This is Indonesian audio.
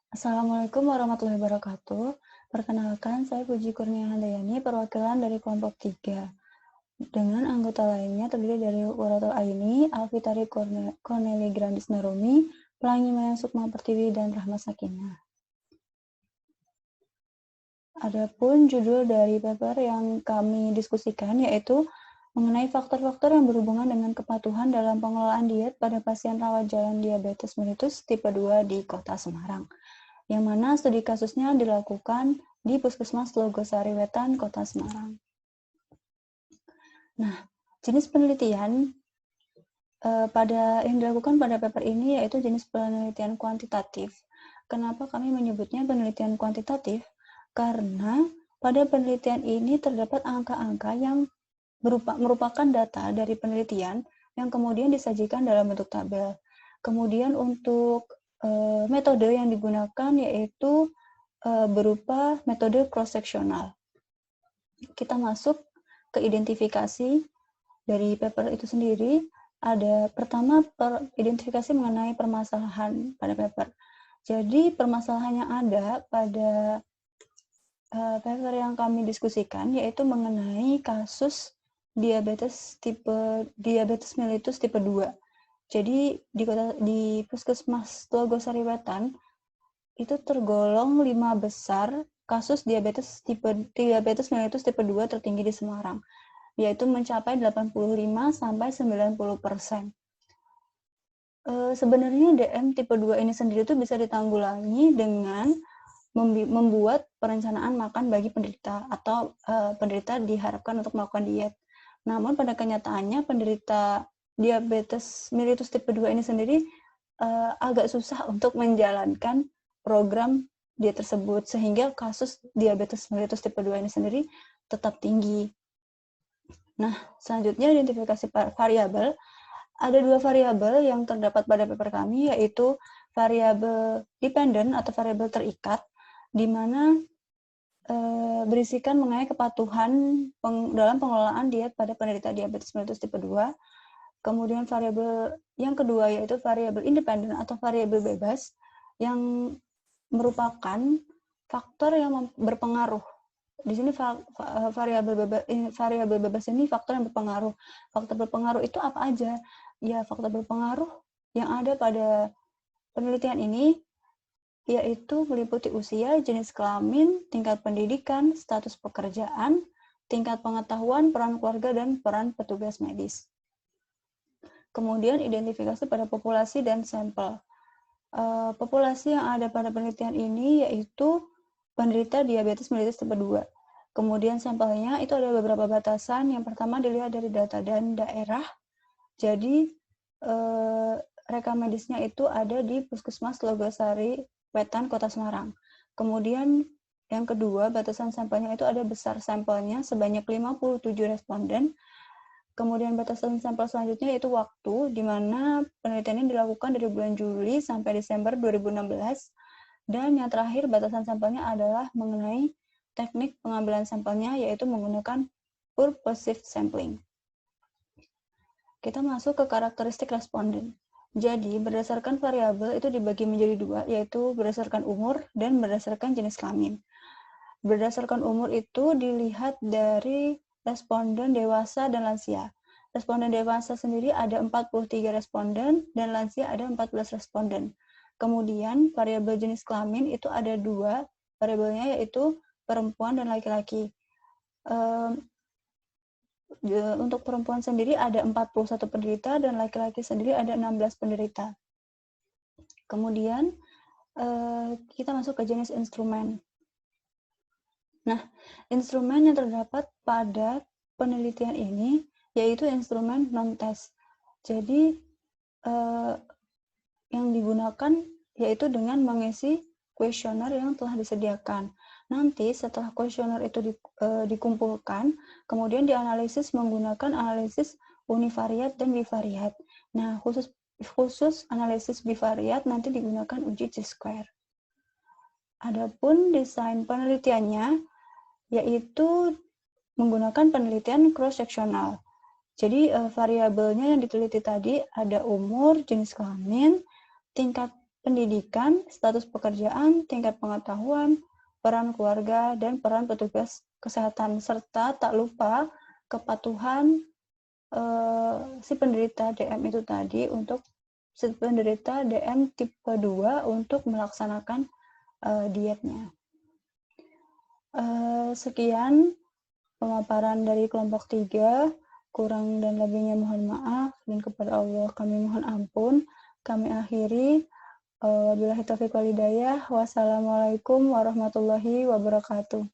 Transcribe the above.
Assalamualaikum warahmatullahi wabarakatuh. Perkenalkan, saya Puji Kurnia Handayani, perwakilan dari kelompok 3. Dengan anggota lainnya terdiri dari Waratul Aini, Alfitari Corneli Grandis Narumi, Pelangi Maya Sukma Pertiwi, dan Rahmat Sakinah. Adapun judul dari paper yang kami diskusikan yaitu mengenai faktor-faktor yang berhubungan dengan kepatuhan dalam pengelolaan diet pada pasien rawat jalan diabetes mellitus tipe 2 di Kota Semarang, yang mana studi kasusnya dilakukan di Puskesmas Logosari Wetan, Kota Semarang. Nah, jenis penelitian yang dilakukan pada paper ini yaitu jenis penelitian kuantitatif. Kenapa kami menyebutnya penelitian kuantitatif? Karena pada penelitian ini terdapat angka-angka yang merupakan data dari penelitian yang kemudian disajikan dalam bentuk tabel. Kemudian untuk metode yang digunakan yaitu berupa metode cross-sectional. Kita masuk ke identifikasi dari paper itu sendiri. Ada pertama identifikasi mengenai permasalahan pada paper. Jadi permasalahan yang ada pada paper yang kami diskusikan yaitu mengenai kasus diabetes mellitus tipe 2. Jadi di Puskesmas Logosari Wetan itu tergolong 5 besar kasus diabetes mellitus tipe 2 tertinggi di Semarang, yaitu mencapai 85-90%. Sebenarnya DM tipe 2 ini sendiri itu bisa ditanggulangi dengan membuat perencanaan makan bagi penderita atau penderita diharapkan untuk melakukan diet. Namun pada kenyataannya penderita diabetes mellitus tipe 2 ini sendiri agak susah untuk menjalankan program diet tersebut, sehingga kasus diabetes mellitus tipe 2 ini sendiri tetap tinggi. Nah, selanjutnya identifikasi variabel. Ada 2 variabel yang terdapat pada paper kami, yaitu variabel dependent atau variabel terikat, di mana berisikan mengenai kepatuhan dalam pengelolaan diet pada penderita diabetes mellitus tipe 2. Kemudian variabel yang kedua yaitu variabel independen atau variabel bebas, yang merupakan faktor yang berpengaruh. Di sini variabel bebas ini faktor yang berpengaruh. Faktor berpengaruh itu apa aja? Ya, faktor berpengaruh yang ada pada penelitian ini yaitu meliputi usia, jenis kelamin, tingkat pendidikan, status pekerjaan, tingkat pengetahuan, peran keluarga, dan peran petugas medis. Kemudian identifikasi pada populasi dan sampel. Populasi yang ada pada penelitian ini yaitu penderita diabetes mellitus tipe 2. Kemudian sampelnya itu ada beberapa batasan. Yang pertama dilihat dari data dan daerah. Jadi rekam medisnya itu ada di Puskesmas Logosari Wetan, Kota Semarang. Kemudian yang kedua, batasan sampelnya itu ada besar sampelnya sebanyak 57 responden. Kemudian batasan sampel selanjutnya yaitu waktu, di mana penelitian ini dilakukan dari bulan Juli sampai Desember 2016. Dan yang terakhir, batasan sampelnya adalah mengenai teknik pengambilan sampelnya, yaitu menggunakan purposive sampling. Kita masuk ke karakteristik responden. Jadi, berdasarkan variabel itu dibagi menjadi 2, yaitu berdasarkan umur dan berdasarkan jenis kelamin. Berdasarkan umur itu dilihat dari responden dewasa dan lansia. Responden dewasa sendiri ada 43 responden dan lansia ada 14 responden. Kemudian variabel jenis kelamin itu ada 2 variabelnya, yaitu perempuan dan laki-laki. Untuk perempuan sendiri ada 41 penderita dan laki-laki sendiri ada 16 penderita. Kemudian kita masuk ke jenis instrumen. Nah, instrumen yang terdapat pada penelitian ini yaitu instrumen non-test. Jadi yang digunakan yaitu dengan mengisi kuesioner yang telah disediakan. Nanti setelah kuesioner itu dikumpulkan, kemudian dianalisis menggunakan analisis univariat dan bivariat. Nah, khusus analisis bivariat nanti digunakan uji chi-square. Adapun desain penelitiannya yaitu menggunakan penelitian cross-sectional. Jadi variabelnya yang diteliti tadi ada umur, jenis kelamin, tingkat pendidikan, status pekerjaan, tingkat pengetahuan, peran keluarga, dan peran petugas kesehatan, serta tak lupa kepatuhan si penderita DM itu tadi untuk si penderita DM tipe 2 untuk melaksanakan dietnya. Sekian pemaparan dari kelompok 3, kurang dan lebihnya mohon maaf, dan kepada Allah kami mohon ampun. Kami akhiri, wabillahi taufiq wal hidayah, wassalamualaikum warahmatullahi wabarakatuh.